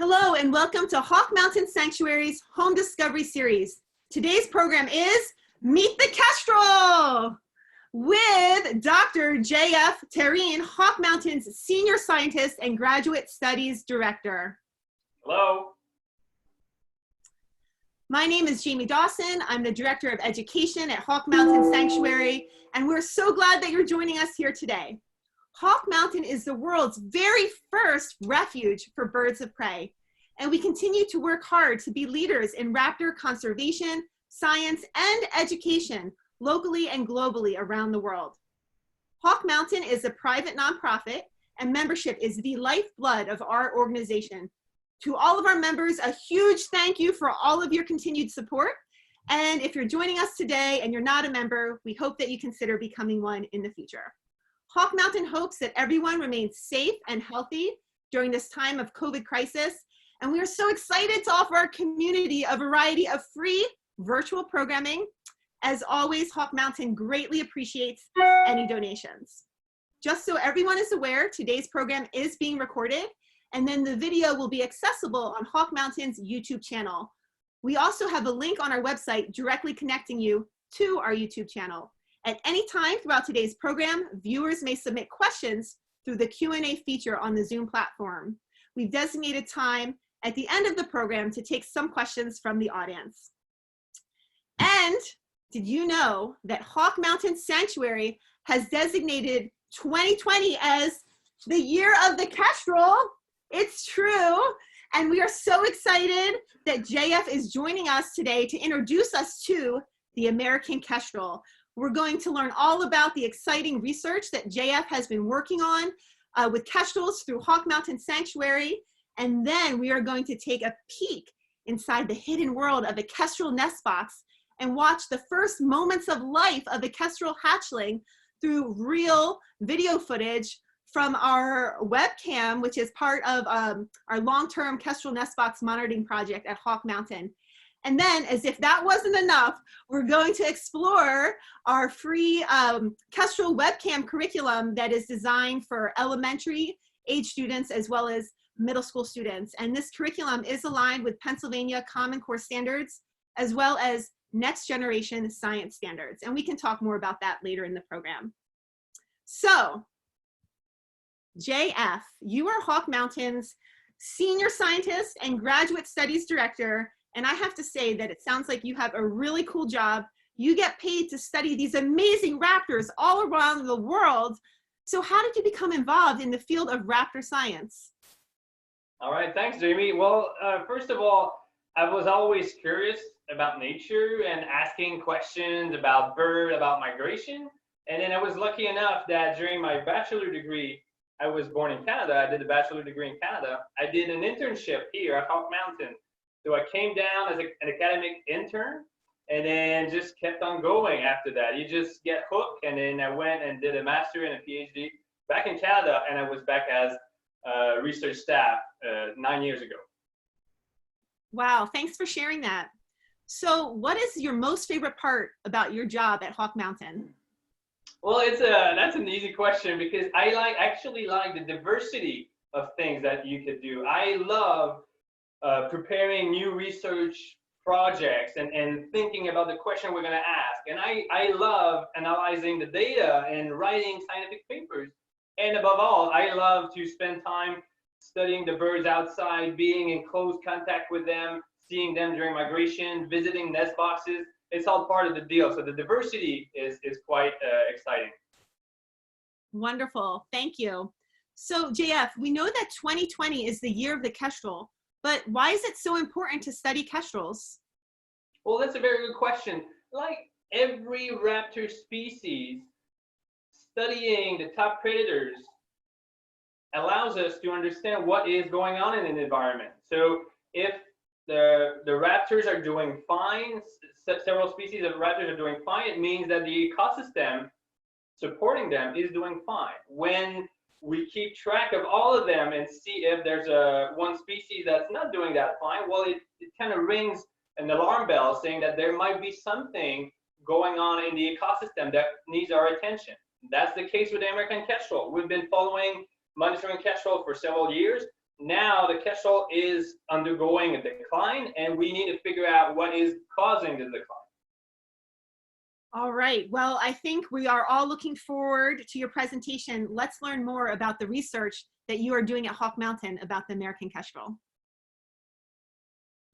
Hello and welcome to Hawk Mountain Sanctuary's Home Discovery Series. Today's program is Meet the Kestrel with Dr. J.F. Therrien, Hawk Mountain's Senior Scientist and Graduate Studies Director. Hello. My name is Jamie Dawson. I'm the Director of Education at Hawk Mountain Sanctuary, and we're so glad that you're joining us here today. Hawk Mountain is the world's very first refuge for birds of prey, and we continue to work hard to be leaders in raptor conservation, science, and education locally and globally around the world. Hawk Mountain is a private nonprofit, and membership is the lifeblood of our organization. To all of our members, a huge thank you for all of your continued support. And if you're joining us today and you're not a member, we hope that you consider becoming one in the future. Hawk Mountain hopes that everyone remains safe and healthy during this time of COVID crisis. And we are so excited to offer our community a variety of free virtual programming. As always, Hawk Mountain greatly appreciates any donations. Just so everyone is aware, today's program is being recorded, and then the video will be accessible on Hawk Mountain's YouTube channel. We also have a link on our website directly connecting you to our YouTube channel. At any time throughout today's program, viewers may submit questions through the Q&A feature on the Zoom platform. We've designated time at the end of the program to take some questions from the audience. And did you know that Hawk Mountain Sanctuary has designated 2020 as the year of the Kestrel? It's true. And we are so excited that JF is joining us today to introduce us to the American Kestrel. We're going to learn all about the exciting research that JF has been working on with Kestrels through Hawk Mountain Sanctuary. And then we are going to take a peek inside the hidden world of the Kestrel Nest Box and watch the first moments of life of a Kestrel hatchling through real video footage from our webcam, which is part of our long-term Kestrel Nest Box monitoring project at Hawk Mountain. And then, as if that wasn't enough, we're going to explore our free Kestrel Webcam Curriculum that is designed for elementary age students as well as middle school students. And this curriculum is aligned with Pennsylvania Common Core standards as well as next generation science standards. And we can talk more about that later in the program. So, JF, you are Hawk Mountain's Senior Scientist and Graduate Studies Director. And I have to say that it sounds like you have a really cool job. You get paid to study these amazing raptors all around the world. So how did you become involved in the field of raptor science? All right, thanks, Jamie. Well, first of all, I was always curious about nature and asking questions about bird, about migration. And then I was lucky enough that during my bachelor degree, I was born in Canada. I did a bachelor degree in Canada. I did an internship here at Hawk Mountain. So I came down as an academic intern and then just kept on going after that. You just get hooked, and then I went and did a master and a PhD back in Canada, and I was back as research staff 9 years ago. Wow, thanks for sharing that. So what is your most favorite part about your job at Hawk Mountain? Well, that's an easy question because I actually like the diversity of things that you could do. I love preparing new research projects and thinking about the question we're going to ask. And I love analyzing the data and writing scientific papers. And above all, I love to spend time studying the birds outside, being in close contact with them, seeing them during migration, visiting nest boxes. It's all part of the deal. So the diversity is quite exciting. Wonderful. Thank you. So JF, we know that 2020 is the year of the Kestrel. But why is it so important to study Kestrels? Well, that's a very good question. Like every raptor species, studying the top predators allows us to understand what is going on in an environment. So if the raptors are doing fine, several species of raptors are doing fine, it means that the ecosystem supporting them is doing fine. When we keep track of all of them and see if there's one species that's not doing that fine, well, it kind of rings an alarm bell saying that there might be something going on in the ecosystem that needs our attention. That's the case with the American Kestrel. We've been monitoring Kestrel for several years. now the Kestrel is undergoing a decline, and we need to figure out what is causing the decline. All right. Well, I think we are all looking forward to your presentation. Let's learn more about the research that you are doing at Hawk Mountain about the American Kestrel.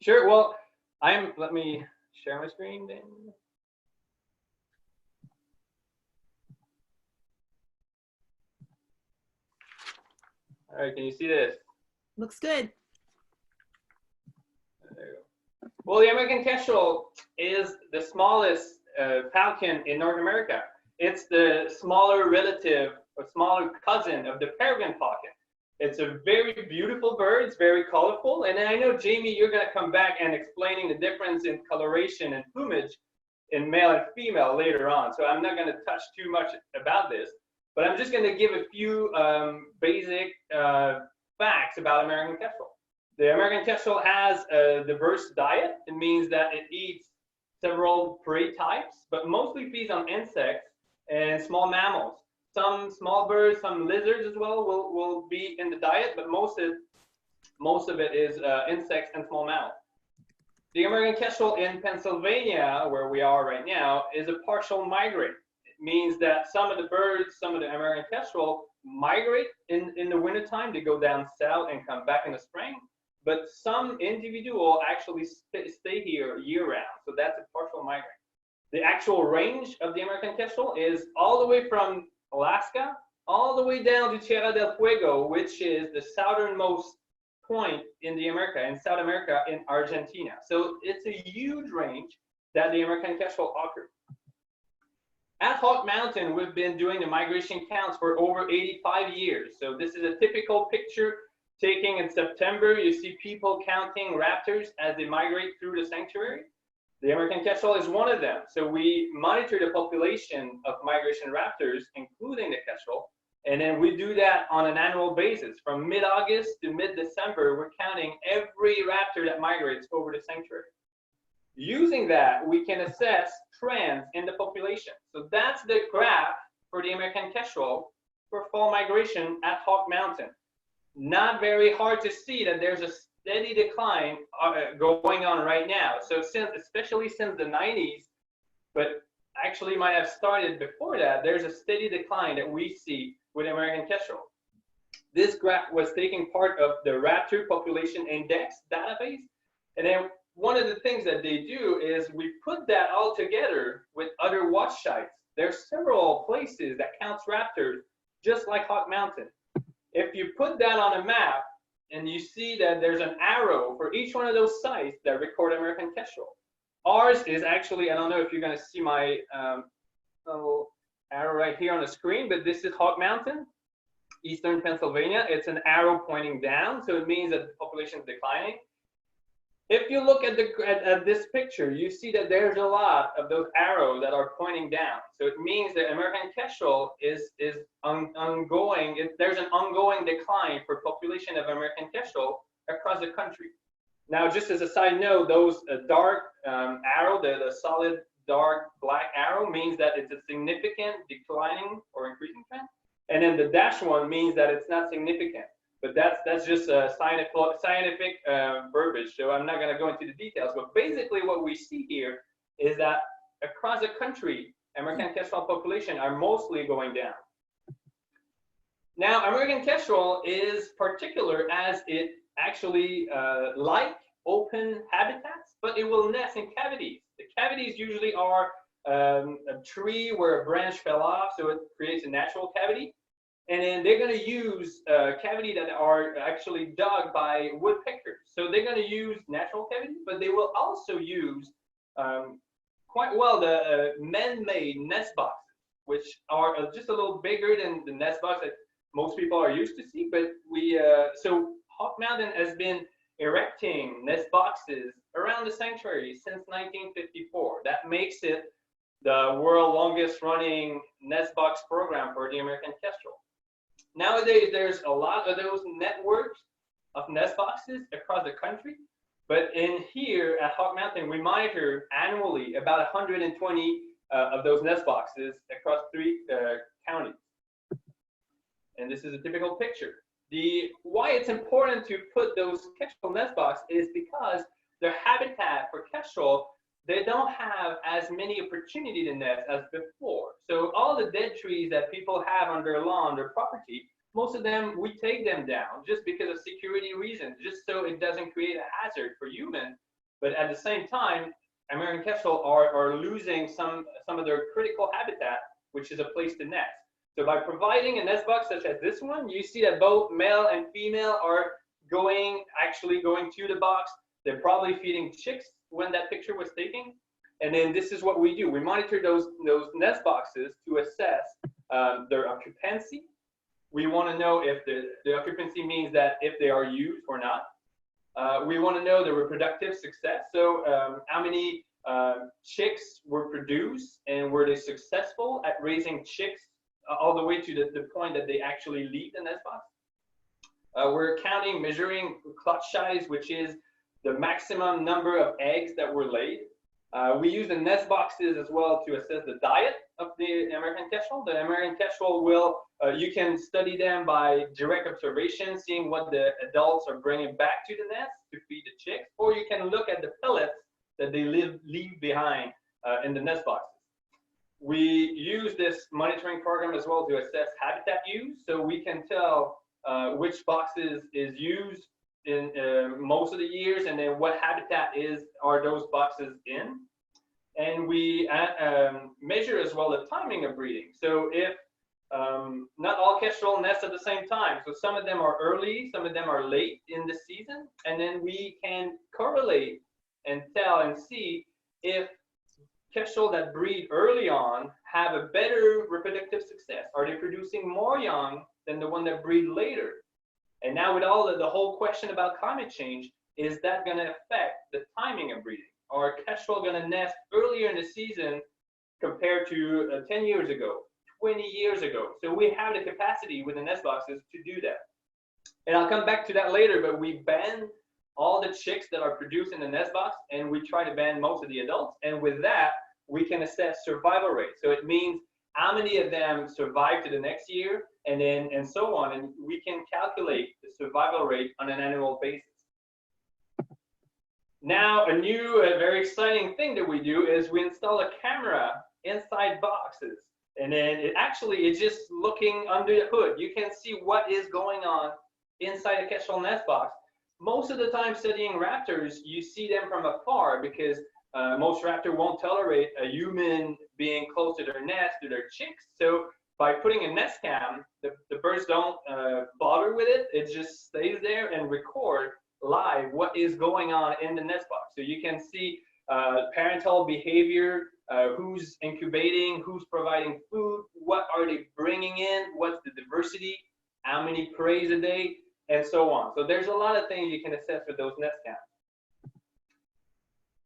Sure. Well, let me share my screen then. All right, can you see this? Looks good. There you go. Well, the American Kestrel is the smallest falcon in North America. It's the smaller relative or smaller cousin of the peregrine falcon. It's a very beautiful bird. It's very colorful. And then I know, Jamie, you're going to come back and explaining the difference in coloration and plumage in male and female later on. So I'm not going to touch too much about this, but I'm just going to give a few basic facts about American Kestrel. The American Kestrel has a diverse diet. It means that it eats several prey types, but mostly feeds on insects and small mammals. Some small birds, some lizards as well will be in the diet, but most of it is insects and small mammals. The American Kestrel in Pennsylvania, where we are right now, is a partial migrant. It means that some of the birds, some of the American Kestrel migrate in the wintertime to go down south and come back in the spring. But some individual actually stay here year-round, so that's a partial migrant. The actual range of the American Kestrel is all the way from Alaska all the way down to Tierra del Fuego, which is the southernmost point in South America in Argentina. So it's a huge range that the American Kestrel offers. At Hawk Mountain, we've been doing the migration counts for over 85 years. So this is a typical picture taken in September. You see people counting raptors as they migrate through the sanctuary. The American Kestrel is one of them. So we monitor the population of migration raptors, including the Kestrel, and then we do that on an annual basis. From mid-August to mid-December, we're counting every raptor that migrates over the sanctuary. Using that, we can assess trends in the population. So that's the graph for the American Kestrel for fall migration at Hawk Mountain. Not very hard to see that there's a steady decline going on right now. So especially since the 90s, but actually might have started before that, there's a steady decline that we see with American Kestrel. This graph was taking part of the Raptor Population Index database. And then one of the things that they do is we put that all together with other watch sites. There's several places that counts raptors, just like Hawk Mountain. If you put that on a map and you see that there's an arrow for each one of those sites that record American Kestrel. Ours is actually, I don't know if you're going to see my little arrow right here on the screen, but this is Hawk Mountain, eastern Pennsylvania. It's an arrow pointing down, so it means that the population is declining. If you look at this picture, you see that there's a lot of those arrows that are pointing down. So it means that American Kestrel is ongoing. There's an ongoing decline for population of American Kestrel across the country. Now, just as a side note, those dark arrow, the solid dark black arrow, means that it's a significant declining or increasing trend. And then the dash one means that it's not significant. But that's just a scientific verbiage, so I'm not going to go into the details. But basically what we see here is that across the country, American Kestrel population are mostly going down. Now, American Kestrel is particular as it actually like open habitats, but it will nest in cavities. The cavities usually are a tree where a branch fell off, so it creates a natural cavity. And then they're going to use cavity that are actually dug by woodpeckers. So they're going to use natural cavity, but they will also use quite well the man-made nest boxes, which are just a little bigger than the nest box that most people are used to see. But so Hawk Mountain has been erecting nest boxes around the sanctuary since 1954. That makes it the world's longest running nest box program for the American Kestrel. Nowadays, there's a lot of those networks of nest boxes across the country, but in here at Hawk Mountain, we monitor annually about 120 of those nest boxes across 3 counties. And this is a typical picture. Why it's important to put those Kestrel nest box is because their habitat for Kestrel, they don't have as many opportunity to nest as before. So all the dead trees that people have on their lawn, their property, most of them, we take them down just because of security reasons, just so it doesn't create a hazard for humans. But at the same time, American Kestrel are losing some of their critical habitat, which is a place to nest. So by providing a nest box such as this one, you see that both male and female are actually going to the box. They're probably feeding chicks when that picture was taken. And then this is what we do. We monitor those nest boxes to assess their occupancy. We want to know if the occupancy means that if they are used or not. We want to know the reproductive success. So how many chicks were produced and were they successful at raising chicks all the way to the point that they actually leave the nest box. We're measuring clutch size, which is the maximum number of eggs that were laid. We use the nest boxes as well to assess the diet of the American Kestrel. The American Kestrel you can study them by direct observation, seeing what the adults are bringing back to the nest to feed the chicks, or you can look at the pellets that they leave behind in the nest boxes. We use this monitoring program as well to assess habitat use, so we can tell which boxes is used in most of the years, and then what habitat are those boxes in. And we measure as well the timing of breeding. So if not all Kestrel nest at the same time, so some of them are early, some of them are late in the season, and then we can correlate and tell and see if Kestrel that breed early on have a better reproductive success. Are they producing more young than the one that breed later? And now with all the whole question about climate change, is that going to affect the timing of breeding? Are Kestrel going to nest earlier in the season compared to 10 years ago, 20 years ago? So we have the capacity with the nest boxes to do that. And I'll come back to that later, but we ban all the chicks that are produced in the nest box, and we try to ban most of the adults. And with that, we can assess survival rate. So it means how many of them survive to the next year, and so on. And we can calculate the survival rate on an annual basis. Now, a very exciting thing that we do is we install a camera inside boxes. And then it's just looking under the hood. You can see what is going on inside a Kestrel nest box. Most of the time studying raptors, you see them from afar because most raptors won't tolerate a human being close to their nest, to their chicks. So by putting a nest cam, the birds don't bother with it. It just stays there and record live what is going on in the nest box. So you can see parental behavior, who's incubating, who's providing food, what are they bringing in, what's the diversity, how many preys a day, and so on. So there's a lot of things you can assess with those nest cams.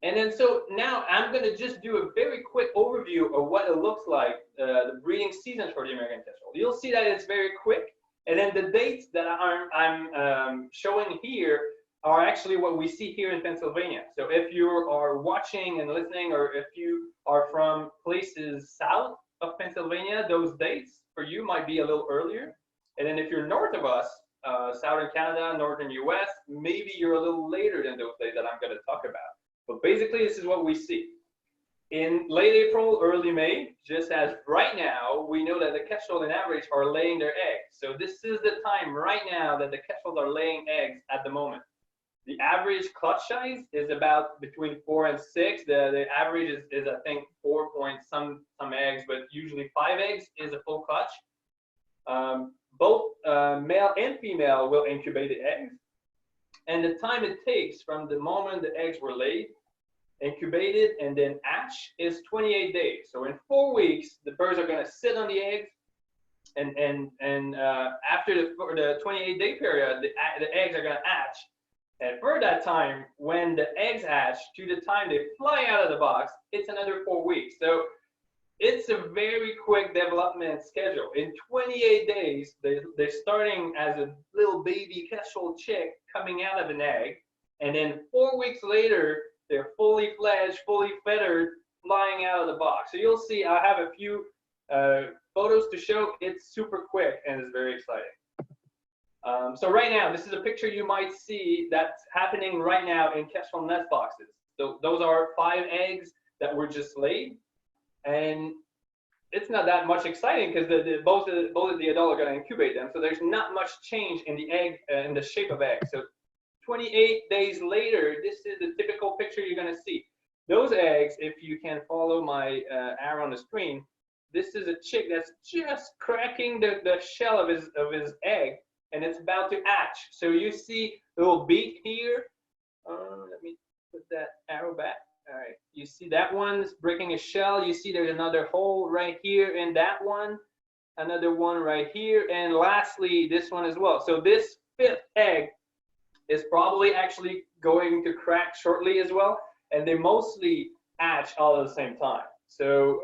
And then so now I'm going to just do a very quick overview of what it looks like, the breeding season for the American Kestrel. You'll see that it's very quick. And then the dates that I'm showing here are actually what we see here in Pennsylvania. So if you are watching and listening, or if you are from places south of Pennsylvania, those dates for you might be a little earlier. And then if you're north of us, southern Canada, northern US, maybe you're a little later than those days that I'm going to talk about. But basically, this is what we see. In late April, early May, just as right now, we know that the Kestrel on average are laying their eggs. So this is the time right now that the Kestrels are laying eggs at the moment. The average clutch size is about between 4 and 6. The average is I think 4 point some eggs, but usually 5 eggs is a full clutch. Both male and female will incubate the eggs. And the time it takes from the moment the eggs were laid, incubated, and then hatch is 28 days. So in 4 weeks, the birds are going to sit on the eggs, and after the 28-day period, the eggs are going to hatch. And for that time, when the eggs hatch to the time they fly out of the box, it's another 4 weeks. So it's a very quick development schedule. In 28 days, they're starting as a little baby Kestrel chick coming out of an egg. And then 4 weeks later, they're fully fledged, fully feathered, flying out of the box. So you'll see, I have a few photos to show. It's super quick and it's very exciting. So right now, this is a picture you might see that's happening right now in Kestrel Nest Boxes. So those are 5 eggs that were just laid, and it's not that much exciting because both of the adults are going to incubate them. So there's not much change in the egg, in the shape of egg. So 28 days later, this is the typical picture you're going to see. Those eggs, if you can follow my arrow on the screen, this is a chick that's just cracking the shell of his egg, and it's about to hatch. So you see a little beak here. Let me put that arrow back. All right, you see that one's breaking a shell. You see there's another hole right here in that one, another one right here, and lastly, this one as well. So this 5th egg is probably actually going to crack shortly as well, and they mostly hatch all at the same time. So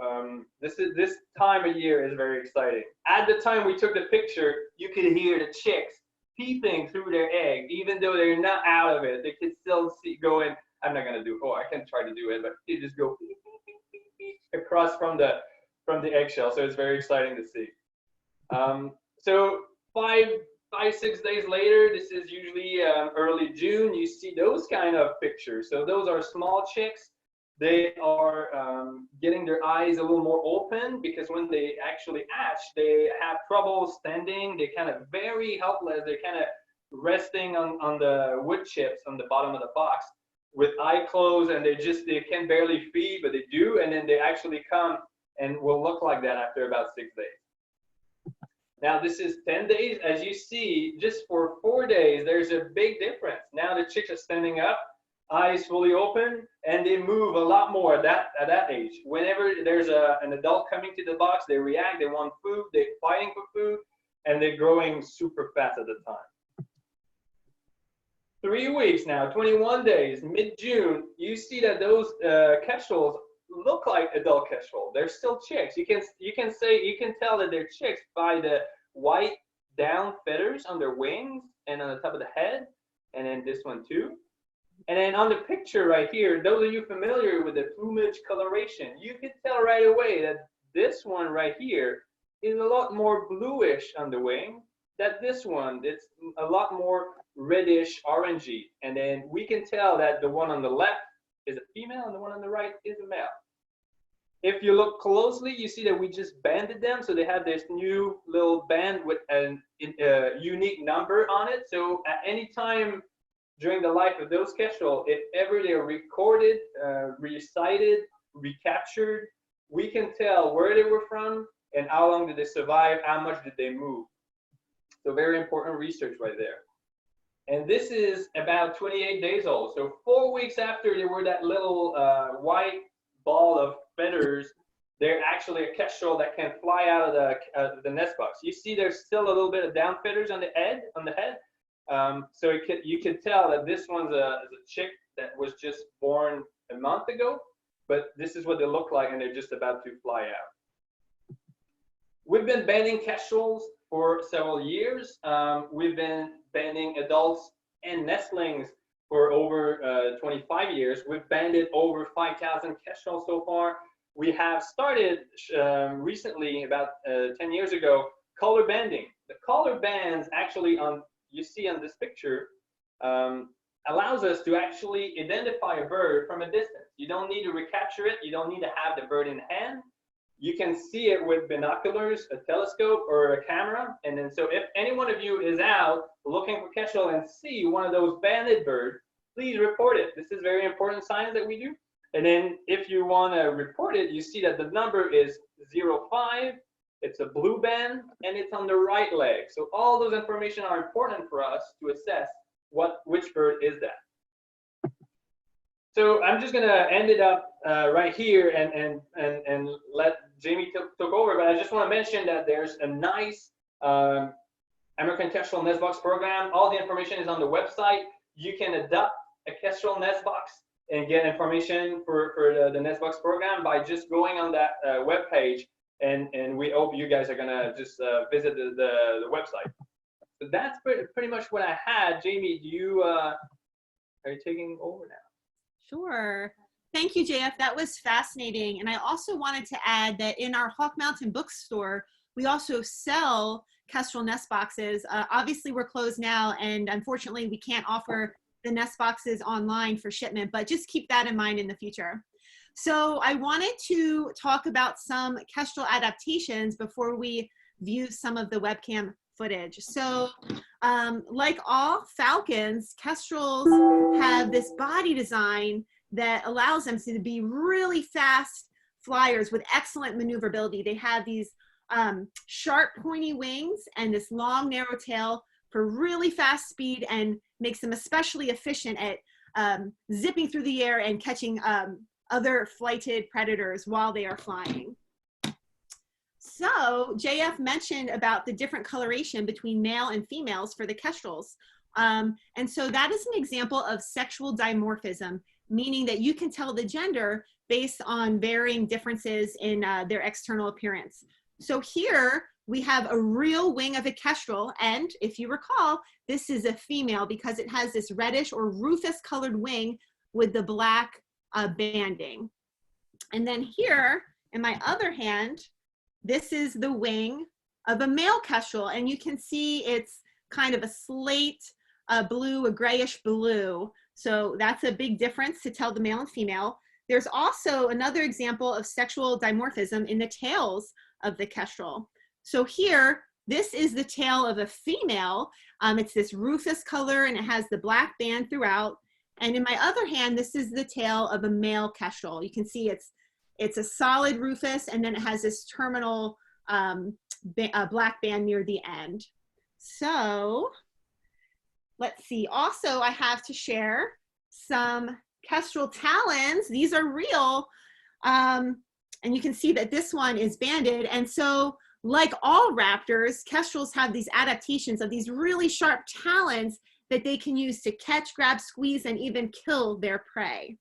this time of year is very exciting. At the time we took the picture, you could hear the chicks peeping through their egg, even though they're not out of it. They could still see going. I'm not gonna do. Oh, I can try to do it, but you just go beep, beep, beep, beep, beep, across from the eggshell. So it's very exciting to see. So 6 days later, this is usually early June. You see those kind of pictures. So those are small chicks. They are getting their eyes a little more open because when they actually hatch, they have trouble standing. They're kind of very helpless. They're kind of resting on the wood chips on the bottom of the box with eye closed, and they can barely feed, but they do, and then they actually come and will look like that after about 6 days. Now this is 10 days. As you see, just for 4 days, there's a big difference. Now the chicks are standing up, eyes fully open, and they move a lot more at that age. Whenever there's an adult coming to the box, they react, they want food, they're fighting for food, and they're growing super fast at the time. 3 weeks now, 21 days, mid-June, you see that those kestrels look like adult kestrel. They're still chicks. You can tell that they're chicks by the white down feathers on their wings and on the top of the head, and then this one too. And then on the picture right here, those of you familiar with the plumage coloration, you can tell right away that this one right here is a lot more bluish on the wing. That this one, it's a lot more reddish orangey. And then we can tell that the one on the left is a female and the one on the right is a male. If you look closely, you see that we just banded them. So they have this new little band with a unique number on it. So at any time during the life of those kestrel, if ever they're recorded, recited, recaptured, we can tell where they were from and how long did they survive, how much did they move. So very important research right there. And this is about 28 days old. So 4 weeks after they were that little white ball of feathers, they're actually a kestrel that can fly out of the nest box. You see there's still a little bit of down feathers on the head. So you can tell that this one's a chick that was just born a month ago, but this is what they look like, and they're just about to fly out. We've been banding kestrels for several years. We've been banding adults and nestlings for over 25 years. We've banded over 5,000 kestrels so far. We have started recently, about 10 years ago, color banding. The color bands actually you see on this picture allows us to actually identify a bird from a distance. You don't need to recapture it. You don't need to have the bird in hand. You can see it with binoculars, a telescope, or a camera. And then, so if any one of you is out looking for kestrel and see one of those banded birds, please report it. This is very important science that we do. And then if you want to report it, you see that the number is 05. It's a blue band, and it's on the right leg. So all those information are important for us to assess which bird is that. So I'm just gonna end it up right here and let Jamie took over. But I just want to mention that there's a nice American Kestrel Nest Box program. All the information is on the website. You can adopt a Kestrel Nest Box and get information for the Nest Box program by just going on that web page. And we hope you guys are gonna just visit the website. So that's pretty much what I had. Jamie, are you taking over now? Sure. Thank you, JF. That was fascinating. And I also wanted to add that in our Hawk Mountain bookstore, we also sell Kestrel Nest Boxes. Obviously, we're closed now, and unfortunately, we can't offer the Nest Boxes online for shipment, but just keep that in mind in the future. So I wanted to talk about some Kestrel adaptations before we view some of the webcam footage. So like all falcons, Kestrels have this body design that allows them to be really fast flyers with excellent maneuverability. They have these sharp pointy wings and this long narrow tail for really fast speed, and makes them especially efficient at zipping through the air and catching other flighted predators while they are flying. So JF mentioned about the different coloration between male and females for the Kestrels. And so that is an example of sexual dimorphism, meaning that you can tell the gender based on varying differences in their external appearance. So here we have a real wing of a Kestrel, and if you recall, this is a female because it has this reddish or rufous colored wing with the black banding. And then here in my other hand, this is the wing of a male Kestrel, and you can see it's kind of a slate blue, a grayish blue. So that's a big difference to tell the male and female. There's also another example of sexual dimorphism in the tails of the Kestrel. So here, this is the tail of a female. It's this rufous color and it has the black band throughout. And in my other hand, this is the tail of a male Kestrel. You can see it's a solid rufous, and then it has this terminal black band near the end. So let's see. Also, I have to share some Kestrel talons. These are real. And you can see that this one is banded. And so like all raptors, Kestrels have these adaptations of these really sharp talons that they can use to catch, grab, squeeze, and even kill their prey.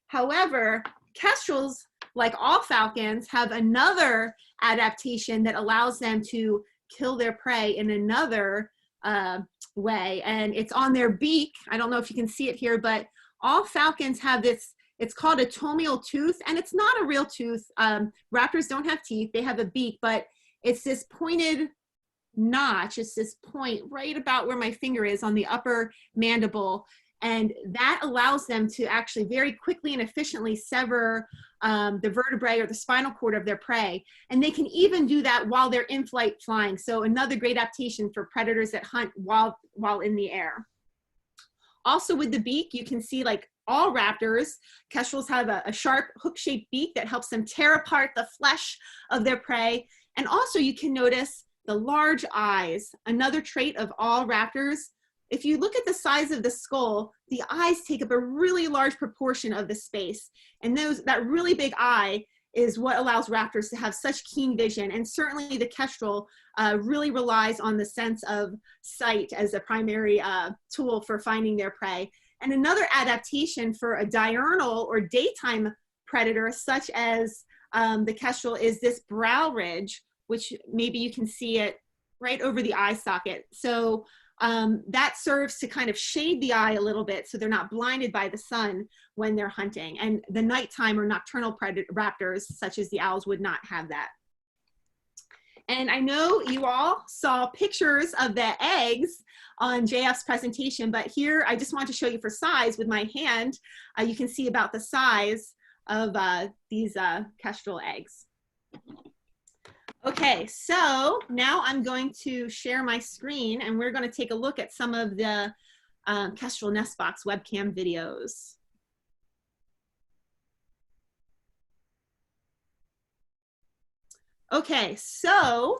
However, Kestrels, like all falcons, have another adaptation that allows them to kill their prey in another way, and it's on their beak. I don't know if you can see it here, but all falcons have this, it's called a tomial tooth, and it's not a real tooth. Raptors don't have teeth, they have a beak, but it's this pointed notch. It's this point right about where my finger is on the upper mandible, and that allows them to actually very quickly and efficiently sever the vertebrae or the spinal cord of their prey. And they can even do that while they're in flight flying. So another great adaptation for predators that hunt while in the air. Also with the beak, you can see, like all raptors, Kestrels have a sharp hook-shaped beak that helps them tear apart the flesh of their prey. And also you can notice the large eyes, another trait of all raptors. If you look at the size of the skull, the eyes take up a really large proportion of the space. And that really big eye is what allows raptors to have such keen vision. And certainly the Kestrel really relies on the sense of sight as a primary tool for finding their prey. And another adaptation for a diurnal or daytime predator, such as the Kestrel, is this brow ridge, which maybe you can see it right over the eye socket. So that serves to kind of shade the eye a little bit so they're not blinded by the sun when they're hunting. And the nighttime or nocturnal raptors, such as the owls, would not have that. And I know you all saw pictures of the eggs on JF's presentation, but here I just want to show you for size with my hand. You can see about the size of these Kestrel eggs. Okay, so now I'm going to share my screen and we're going to take a look at some of the Kestrel Nest Box webcam videos. Okay, so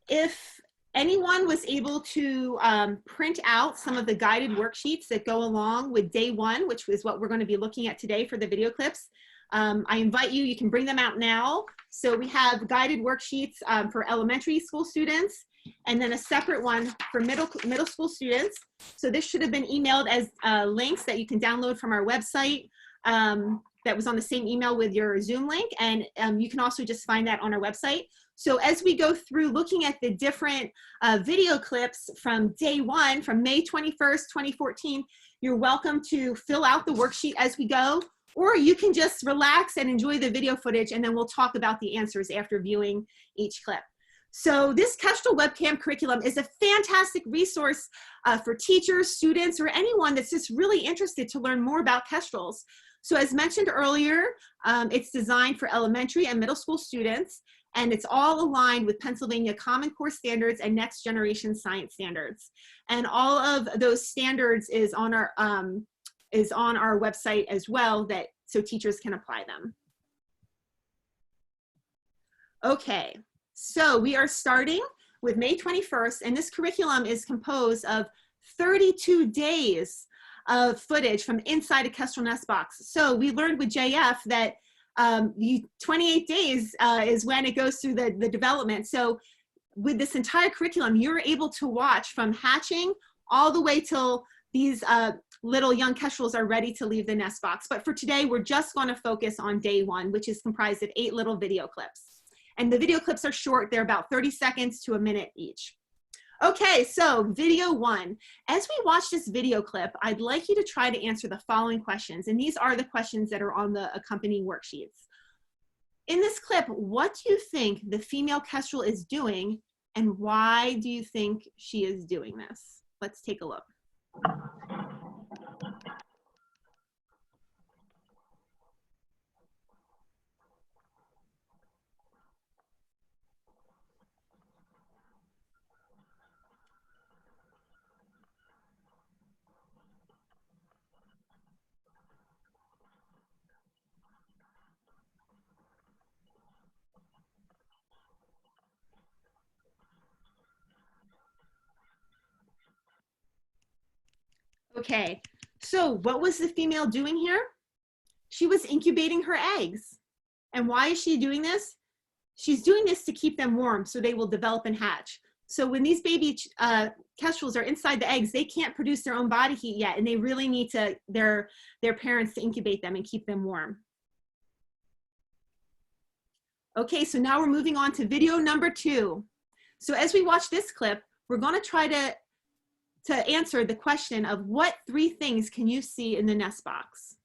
if anyone was able to print out some of the guided worksheets that go along with day one, which is what we're going to be looking at today for the video clips, I invite you, you can bring them out now. So we have guided worksheets for elementary school students, and then a separate one for middle school students. So this should have been emailed as links that you can download from our website. That was on the same email with your Zoom link, and you can also just find that on our website. So as we go through looking at the different video clips from day one, from May 21st, 2014, you're welcome to fill out the worksheet as we go, or you can just relax and enjoy the video footage, and then we'll talk about the answers after viewing each clip. So this Kestrel Webcam Curriculum is a fantastic resource for teachers, students, or anyone that's just really interested to learn more about Kestrels. So as mentioned earlier, it's designed for elementary and middle school students, and it's all aligned with Pennsylvania Common Core standards and next generation science standards. And all of those standards is on our website as well, so teachers can apply them. Okay. So we are starting with May 21st, and this curriculum is composed of 32 days of footage from inside a Kestrel Nest Box. So we learned with JF that 28 days is when it goes through the development. So with this entire curriculum, you're able to watch from hatching all the way till these little young Kestrels are ready to leave the nest box. But for today, we're just going to focus on day 1, which is comprised of 8 little video clips. And the video clips are short. They're about 30 seconds to a minute each. Okay, so video 1. As we watch this video clip, I'd like you to try to answer the following questions. And these are the questions that are on the accompanying worksheets. In this clip, what do you think the female Kestrel is doing, and why do you think she is doing this? Let's take a look. Okay, so what was the female doing here? She was incubating her eggs. And why is she doing this? She's doing this to keep them warm so they will develop and hatch. So when these baby Kestrels are inside the eggs, they can't produce their own body heat yet, and they really need their parents to incubate them and keep them warm. Okay, so now we're moving on to video number 2. So as we watch this clip, we're going to try to answer the question of what 3 things can you see in the nest box?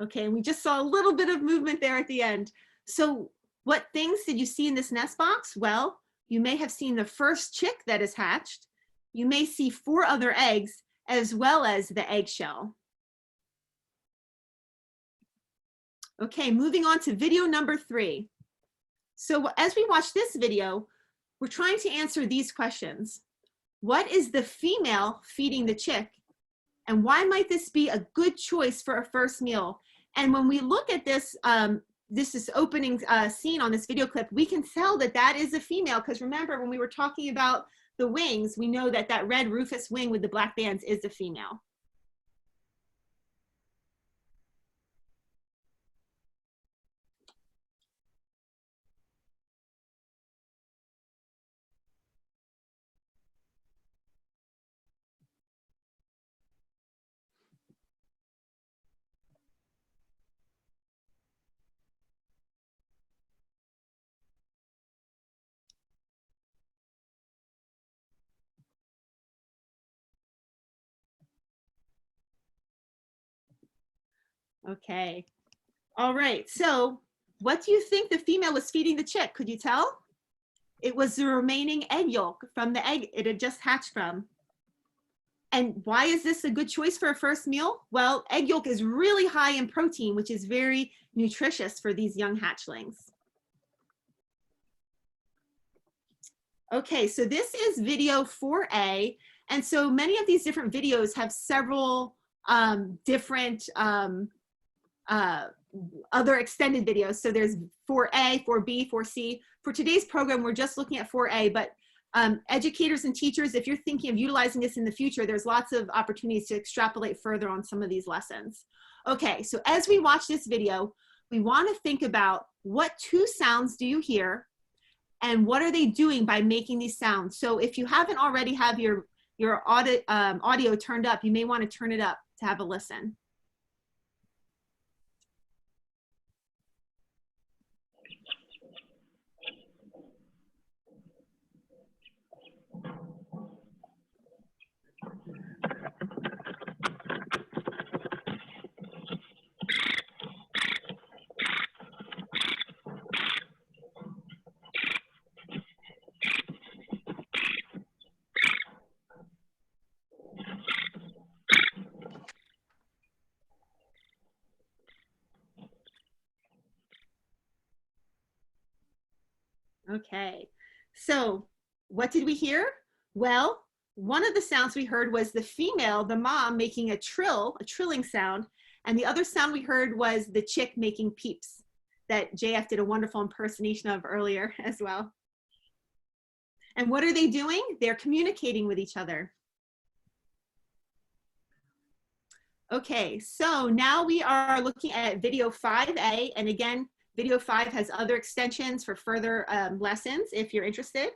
Okay, and we just saw a little bit of movement there at the end. So what things did you see in this nest box? Well, you may have seen the first chick that is hatched. You may see 4 other eggs, as well as the eggshell. Okay, moving on to video number 3. So as we watch this video, we're trying to answer these questions. What is the female feeding the chick? And why might this be a good choice for a first meal? And when we look at this, this is opening scene on this video clip, we can tell that that is a female, because remember when we were talking about the wings, we know that that red rufous wing with the black bands is a female. Okay. All right. So what do you think the female was feeding the chick? Could you tell? It was the remaining egg yolk from the egg it had just hatched from. And why is this a good choice for a first meal? Well, egg yolk is really high in protein, which is very nutritious for these young hatchlings. Okay, so this is video 4A. And so many of these different videos have several different other extended videos. So there's 4A, 4B, 4C. For today's program, we're just looking at 4A, but educators and teachers, if you're thinking of utilizing this in the future, there's lots of opportunities to extrapolate further on some of these lessons. Okay, so as we watch this video, we want to think about what 2 sounds do you hear and what are they doing by making these sounds. So if you haven't already have your audio turned up, you may want to turn it up to have a listen. Okay, so what did we hear? Well, one of the sounds we heard was the female, the mom, making a trilling sound, and the other sound we heard was the chick making peeps that JF did a wonderful impersonation of earlier as well. And what are they doing? They're communicating with each other. Okay, so now we are looking at video 5A, and again, video 5 has other extensions for further lessons if you're interested.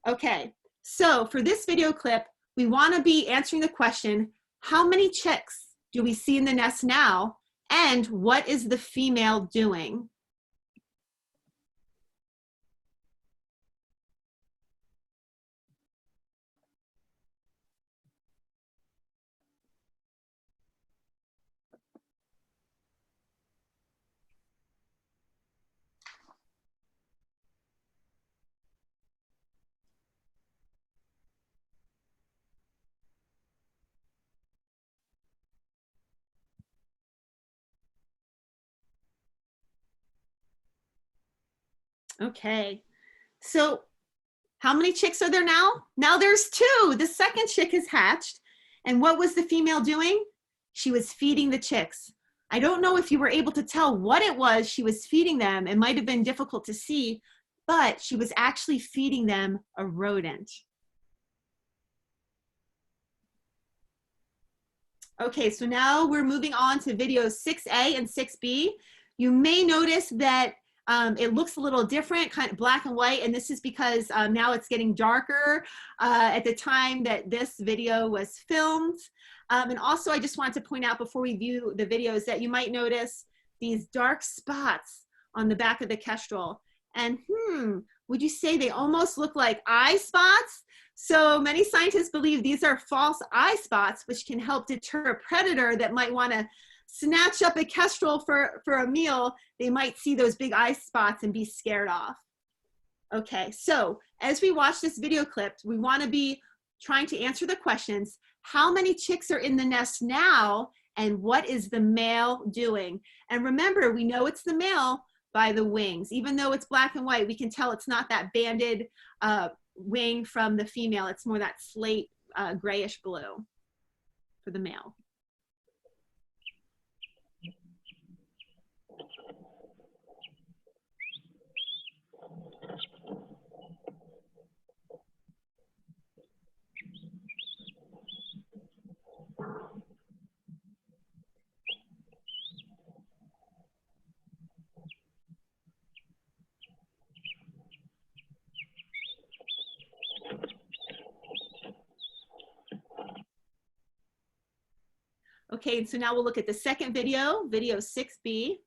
Okay, so for this video clip, we want to be answering the question, how many chicks do we see in the nest now, and what is the female doing? Okay, so how many chicks are there now? Now there's 2. The second chick has hatched. And what was the female doing? She was feeding the chicks. I don't know if you were able to tell what it was she was feeding them. It might have been difficult to see, but she was actually feeding them a rodent. Okay, so now we're moving on to videos 6A and 6B. You may notice that it looks a little different, kind of black and white, and this is because now it's getting darker at the time that this video was filmed. And also, I just wanted to point out before we view the videos that you might notice these dark spots on the back of the kestrel. And would you say they almost look like eye spots? So many scientists believe these are false eye spots, which can help deter a predator that might want to snatch up a kestrel for a meal. They might see those big eye spots and be scared off. Okay, so as we watch this video clip, we want to be trying to answer the questions, how many chicks are in the nest now, and what is the male doing? And remember, we know it's the male by the wings. Even though it's black and white, we can tell it's not that banded wing from the female. It's more that slate grayish blue for the male. Okay, so now we'll look at the second video, video 6B.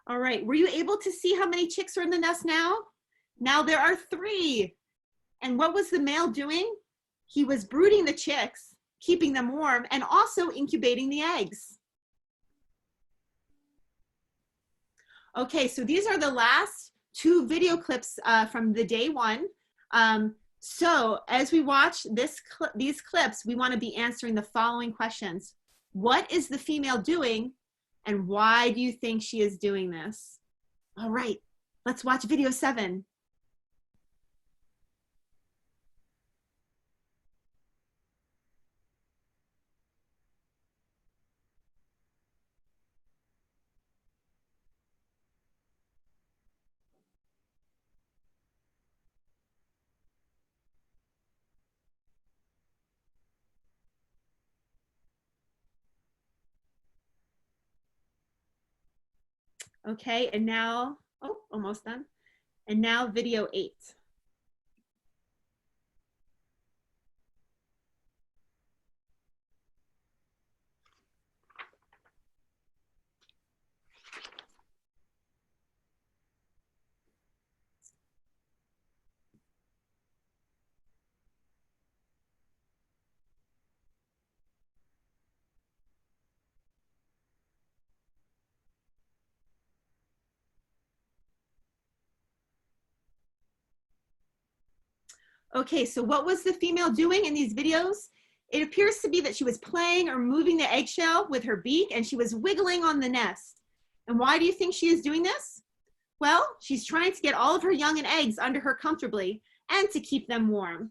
All right, were you able to see how many chicks are in the nest now? Now there are 3. And what was the male doing? He was brooding the chicks, keeping them warm, and also incubating the eggs. Okay, so these are the last 2 video clips from the day 1. So as we watch these clips, we want to be answering the following questions. What is the female doing? And why do you think she is doing this? All right, Let's watch video 7. Okay, and now, oh, almost done. And now video 8. Okay, so what was the female doing in these videos? It appears to be that she was playing or moving the eggshell with her beak, and she was wiggling on the nest. And why do you think she is doing this? Well, she's trying to get all of her young and eggs under her comfortably and to keep them warm.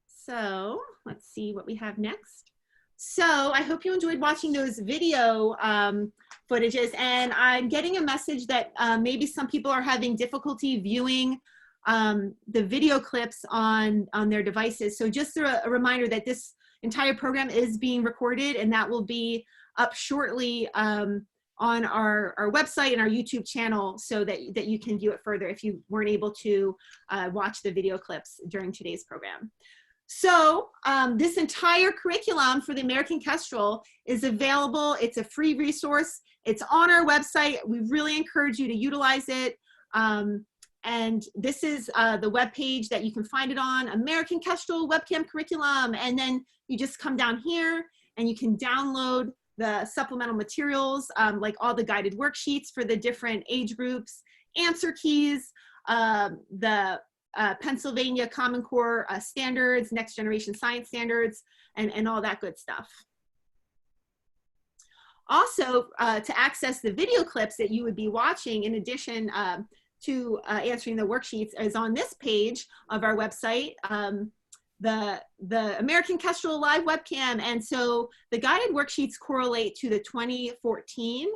So let's see what we have next. So I hope you enjoyed watching those video footages, and I'm getting a message that maybe some people are having difficulty viewing the video clips on their devices. So just a reminder that this entire program is being recorded, and that will be up shortly on our website and our YouTube channel, so that you can view it further if you weren't able to watch the video clips during today's program. So this entire curriculum for the American Kestrel is available. It's a free resource. It's on our website. We really encourage you to utilize it. And this is the web page that you can find it on, American Kestrel Webcam Curriculum. And then you just come down here and you can download the supplemental materials, like all the guided worksheets for the different age groups, answer keys, the Pennsylvania Common Core standards, next generation science standards, and all that good stuff. Also, to access the video clips that you would be watching, in addition to answering the worksheets, is on this page of our website, the American Kestrel live webcam. And so the guided worksheets correlate to the 2014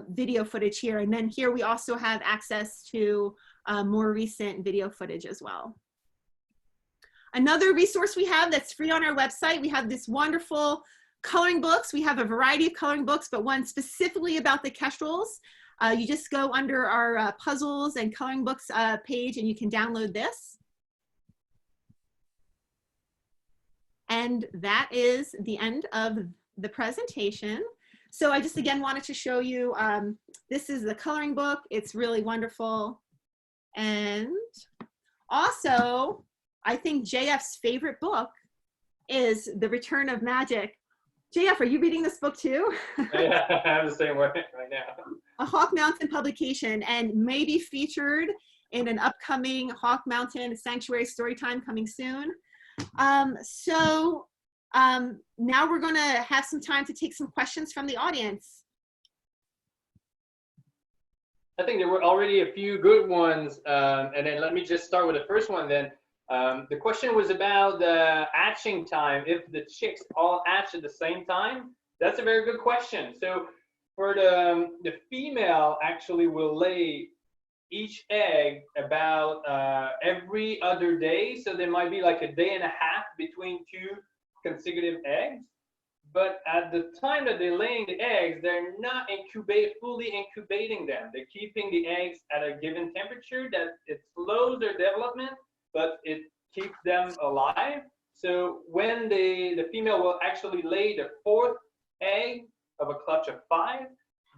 video footage here. And then here we also have access to more recent video footage as well. Another resource we have that's free on our website, we have this wonderful coloring books. We have a variety of coloring books, but one specifically about the Kestrels. You just go under our puzzles and coloring books page, and you can download this. And that is the end of the presentation. So I just again wanted to show you, this is the coloring book. It's really wonderful. And also, I think JF's favorite book is The Return of Magic. JF, are you reading this book too? Yeah, I'm the same way right now. A Hawk Mountain publication, and maybe featured in an upcoming Hawk Mountain Sanctuary Storytime coming soon. Now we're going to have some time to take some questions from the audience. I think there were already a few good ones, and then let me just start with the first one then. The question was about the hatching time, if the chicks all hatch at the same time. That's a very good question. So for the female actually will lay each egg about every other day. So there might be like a day and a half between two consecutive eggs. But at the time that they're laying the eggs, they're not fully incubating them. They're keeping the eggs at a given temperature that it slows their development, but it keeps them alive. So when the female will actually lay the 4th egg of a clutch of 5,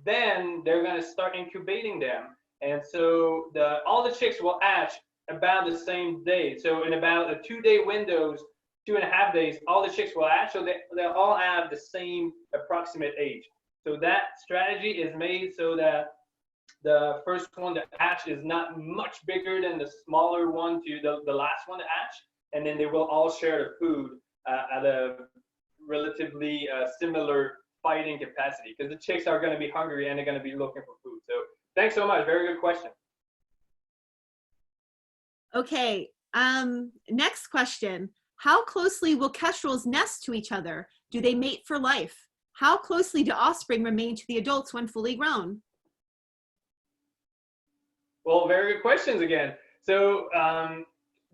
then they're going to start incubating them. And so all the chicks will hatch about the same day. So in about a 2-day windows, 2.5 days, all the chicks will hatch. So they'll all have the same approximate age. So that strategy is made so that the first one to hatch is not much bigger than the smaller one to the last one to hatch. And then they will all share the food at a relatively similar fighting capacity, because the chicks are going to be hungry and they're going to be looking for food. So Thanks so much. Very good question. Okay, next question. How closely will kestrels nest to each other? Do they mate for life? How closely do offspring remain to the adults when fully grown? Well, very good questions again. So,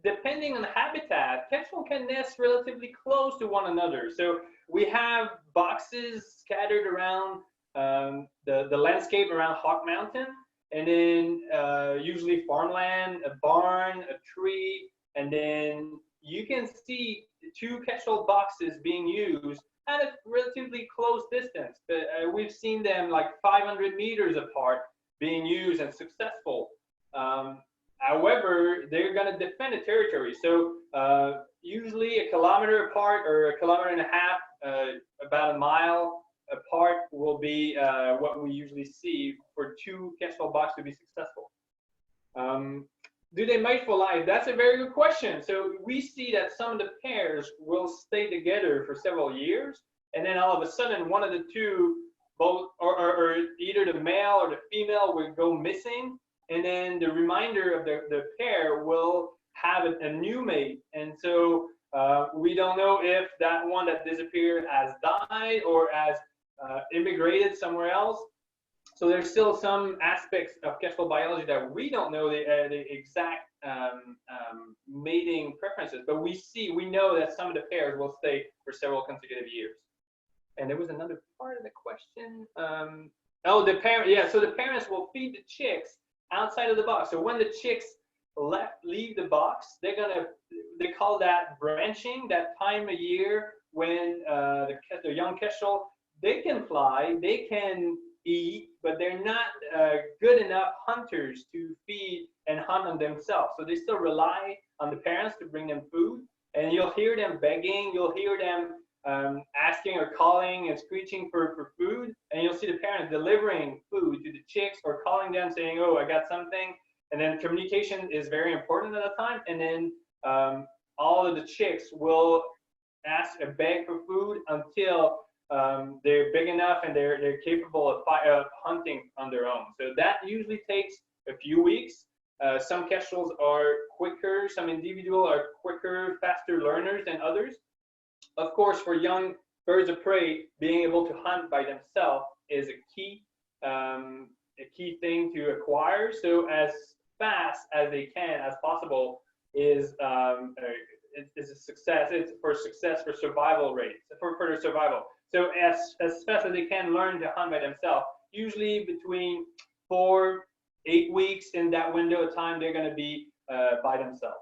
depending on the habitat, kestrel can nest relatively close to one another. So we have boxes scattered around the landscape around Hawk Mountain, and then usually farmland, a barn, a tree, and then you can see two kestrel boxes being used at a relatively close distance. We've seen them like 500 meters apart being used and successful. However, they're going to defend a territory. So usually a kilometer apart or a kilometer and a half, about a mile apart will be what we usually see for two kestrel boxes to be successful. Do they mate for life? That's a very good question. So we see that some of the pairs will stay together for several years, and then all of a sudden one of the two, both or either the male or the female, will go missing, and then the remainder of the pair will have a new mate. And so we don't know if that one that disappeared has died or has immigrated somewhere else. So there's still some aspects of kestrel biology that we don't know the exact mating preferences, but we know that some of the pairs will stay for several consecutive years. And there was another part of the question. Oh, the parent, yeah. So the parents will feed the chicks outside of the box. So when the chicks leave the box, they call that branching, that time of year when the young kestrel, they can fly, they can eat, but they're not good enough hunters to feed and hunt on themselves. So they still rely on the parents to bring them food, and you'll hear them begging, you'll hear them asking or calling and screeching for food, and you'll see the parents delivering food to the chicks or calling them saying, oh, I got something. And then communication is very important at the time, and then all of the chicks will ask or beg for food until they're big enough and they're capable of hunting on their own. So that usually takes a few weeks. Some kestrels are quicker, some individual are quicker, faster learners than others. Of course, for young birds of prey, being able to hunt by themselves is a key thing to acquire. So as fast as they can, as possible, is a success. It's for success for survival rates, for their survival. So as fast as they can learn to hunt by themselves, usually between 4-8 weeks, in that window of time, they're going to be by themselves.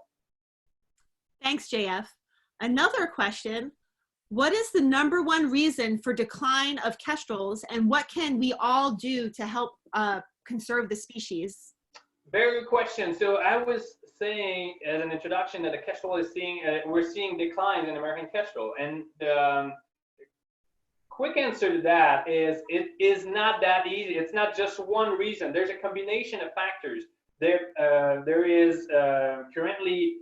Thanks, JF. Another question. What is the #1 reason for decline of kestrels, and what can we all do to help conserve the species? Very good question. So I was saying as an introduction that the kestrel is we're seeing declines in American kestrel, and the quick answer to that is it is not that easy. It's not just one reason. There's a combination of factors. There is currently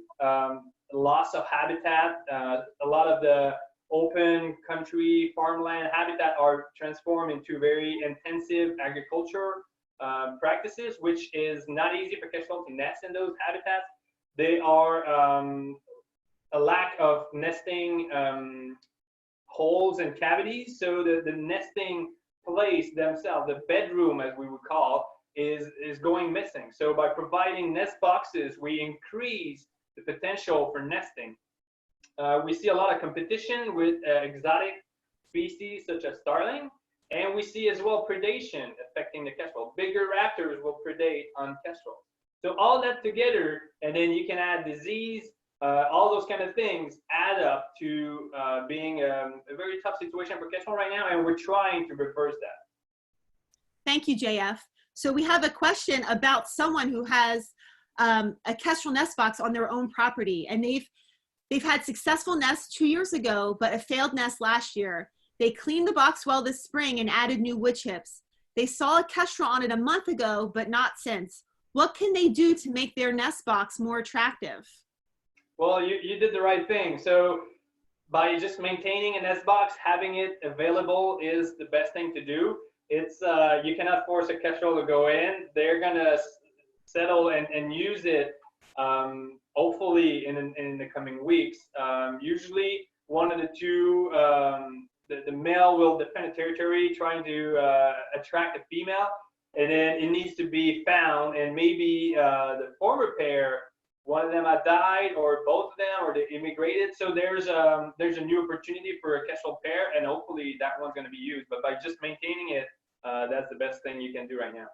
loss of habitat. A lot of the open country farmland habitat are transformed into very intensive agriculture practices, which is not easy for kestrel to nest in those habitats. They are a lack of nesting holes and cavities, so the nesting place themselves, the bedroom as we would call, is going missing. So by providing nest boxes, we increase the potential for nesting. We see a lot of competition with exotic species such as starling, and we see as well predation affecting the kestrel. Bigger raptors will predate on kestrel. So all that together, and then you can add disease, all those kind of things add up to being a very tough situation for kestrel right now, and we're trying to reverse that. Thank you, JF. So we have a question about someone who has a kestrel nest box on their own property, and they've had successful nests 2 years ago, but a failed nest last year. They cleaned the box well this spring and added new wood chips. They saw a kestrel on it a month ago, but not since. What can they do to make their nest box more attractive? Well, you did the right thing. So by just maintaining a nest box, having it available is the best thing to do. it's you cannot force a Kestrel to go in. They're gonna settle and use it, hopefully in the coming weeks. Usually one of the two, the male will defend a territory trying to attract a female, and then it needs to be found, and maybe the former pair, one of them had died, or both of them, or they immigrated. So there's a new opportunity for a Kestrel pair, and hopefully that one's going to be used. But by just maintaining it, that's the best thing you can do right now.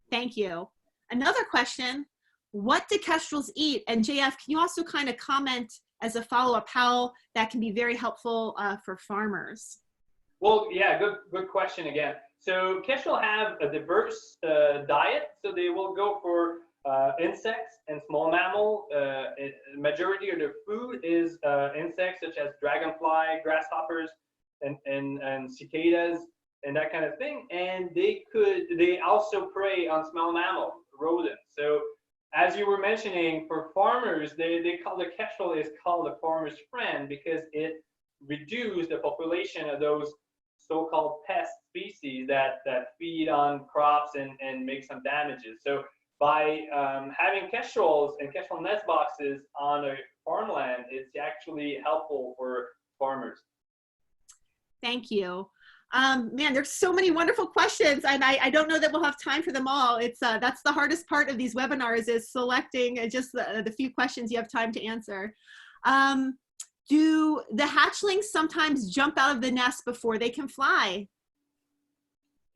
Thank you. Another question, what do Kestrels eat? And JF, can you also kind of comment as a follow-up how that can be very helpful for farmers? Well, yeah, good question again. So Kestrel have a diverse diet, so they will go for insects and small mammal. Majority of their food is insects such as dragonfly, grasshoppers, and cicadas, and that kind of thing. And they also prey on small mammal, rodents. So as you were mentioning, for farmers, they call the Kestrel is called a farmer's friend because it reduces the population of those so-called pest species that feed on crops and make some damages. So by having Kestrels and Kestrel nest boxes on a farmland, it's actually helpful for farmers. Thank you. Man, there's so many wonderful questions, and I don't know that we'll have time for them all. It's that's the hardest part of these webinars, is selecting just the few questions you have time to answer. Do the hatchlings sometimes jump out of the nest before they can fly?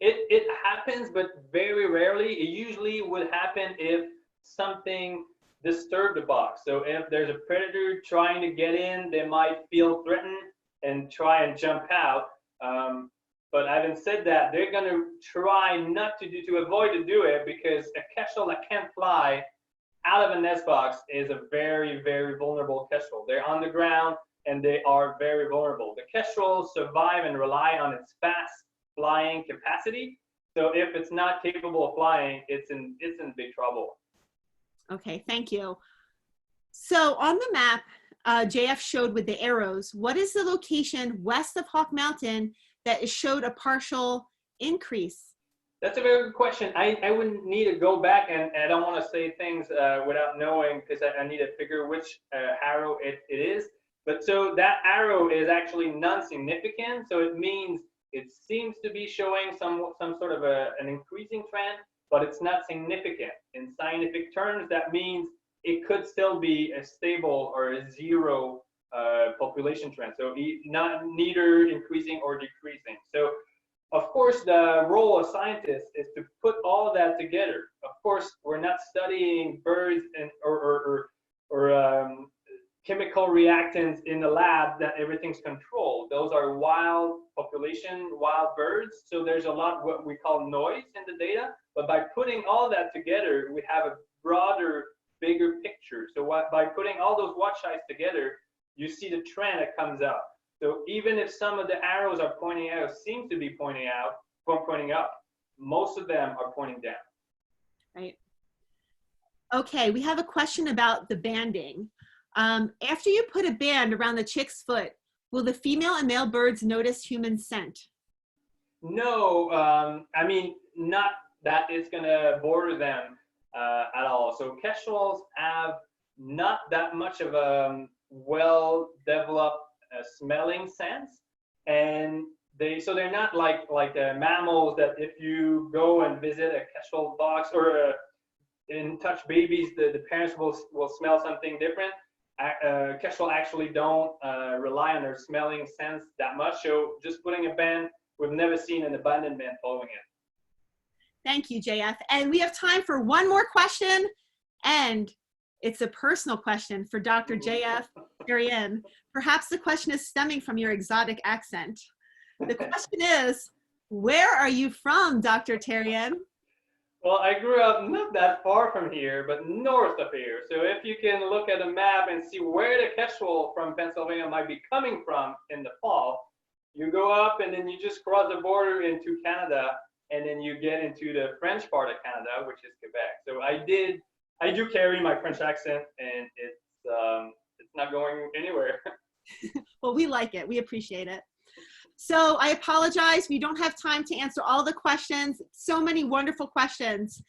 It happens, but very rarely. It usually would happen if something disturbed the box. So if there's a predator trying to get in, they might feel threatened and try and jump out. But having said that, they're going to try not to avoid to do it, because a Kestrel that can't fly out of a nest box is a very, very vulnerable Kestrel. They're on the ground and they are very vulnerable. The Kestrels survive and rely on its fast flying capacity. So if it's not capable of flying, it's in big trouble. Okay, thank you. So on the map JF showed with the arrows, what is the location west of Hawk Mountain that showed a partial increase? That's a very good question. I would need to go back, and I don't want to say things without knowing, because I need to figure which arrow it is. But so that arrow is actually non-significant. So it means it seems to be showing some sort of an increasing trend, but it's not significant. In scientific terms, that means it could still be a stable or a zero population trend. So neither increasing or decreasing. So of course, the role of scientists is to put all that together. Of course, we're not studying birds or chemical reactants in the lab that everything's controlled. Those are wild population, wild birds. So there's a lot what we call noise in the data. But by putting all that together, we have a broader, bigger picture. So by putting all those watch eyes together, you see the trend that comes out. So even if some of the arrows are pointing out, seem to be pointing up, most of them are pointing down. Right. Okay, we have a question about the banding. After you put a band around the chick's foot, will the female and male birds notice human scent? No, I mean, not that it's gonna border them at all. So Kestrels have not that much of a well-developed smelling sense, and they're not like mammals that if you go and visit a Kestrel box or and touch babies, the parents will smell something different. Kestrel actually don't rely on their smelling sense that much. So just putting a band, we've never seen an abandoned band following it. Thank you, JF. And we have time for one more question, and it's a personal question for Dr. JF Therrien. Perhaps the question is stemming from your exotic accent. The question is, where are you from, Dr. Therrien? Well, I grew up not that far from here, but north of here. So if you can look at a map and see where the Kestrel from Pennsylvania might be coming from in the fall, you go up and then you just cross the border into Canada, and then you get into the French part of Canada, which is Quebec. So I do carry my French accent, and it's not going anywhere. Well, we like it. We appreciate it. So I apologize, we don't have time to answer all the questions. So many wonderful questions.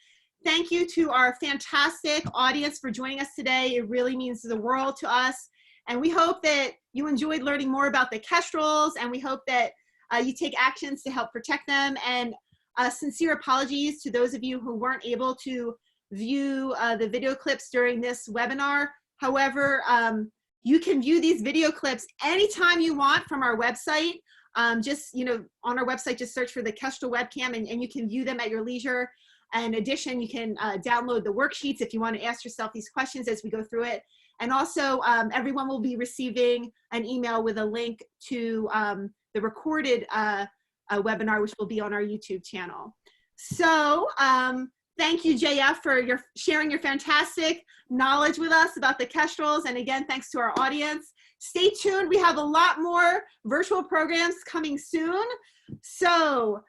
Thank you to our fantastic audience for joining us today. It really means the world to us. And we hope that you enjoyed learning more about the Kestrels, and we hope that you take actions to help protect them. And sincere apologies to those of you who weren't able to view the video clips during this webinar. However, you can view these video clips anytime you want from our website. Just, on our website, just search for the Kestrel Webcam, and you can view them at your leisure. In addition, you can download the worksheets if you want to ask yourself these questions as we go through it. And also, everyone will be receiving an email with a link to the recorded webinar, which will be on our YouTube channel. So thank you, JF, for sharing your fantastic knowledge with us about the Kestrels. And again, thanks to our audience. Stay tuned. We have a lot more virtual programs coming soon. So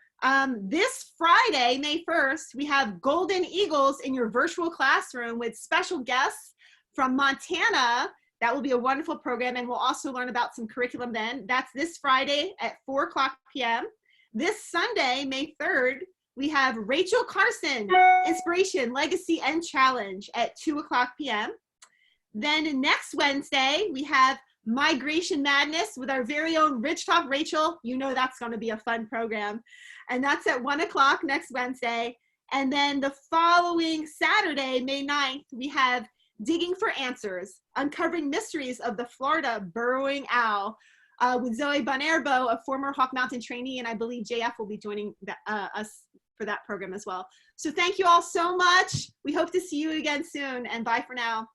this Friday, May 1st, we have Golden Eagles in your virtual classroom with special guests from Montana. That will be a wonderful program, and we'll also learn about some curriculum then. That's this Friday at 4 p.m. This Sunday, May 3rd, we have Rachel Carson, Inspiration, Legacy, and Challenge at 2 p.m. Then next Wednesday, we have Migration Madness with our very own Ridge Talk Rachel. You know that's going to be a fun program. And that's at 1 o'clock next Wednesday. And then the following Saturday, May 9th, we have Digging for Answers, Uncovering Mysteries of the Florida Burrowing Owl with Zoe Bonerbo, a former Hawk Mountain trainee, and I believe JF will be joining us for that program as well. So thank you all so much. We hope to see you again soon, and bye for now.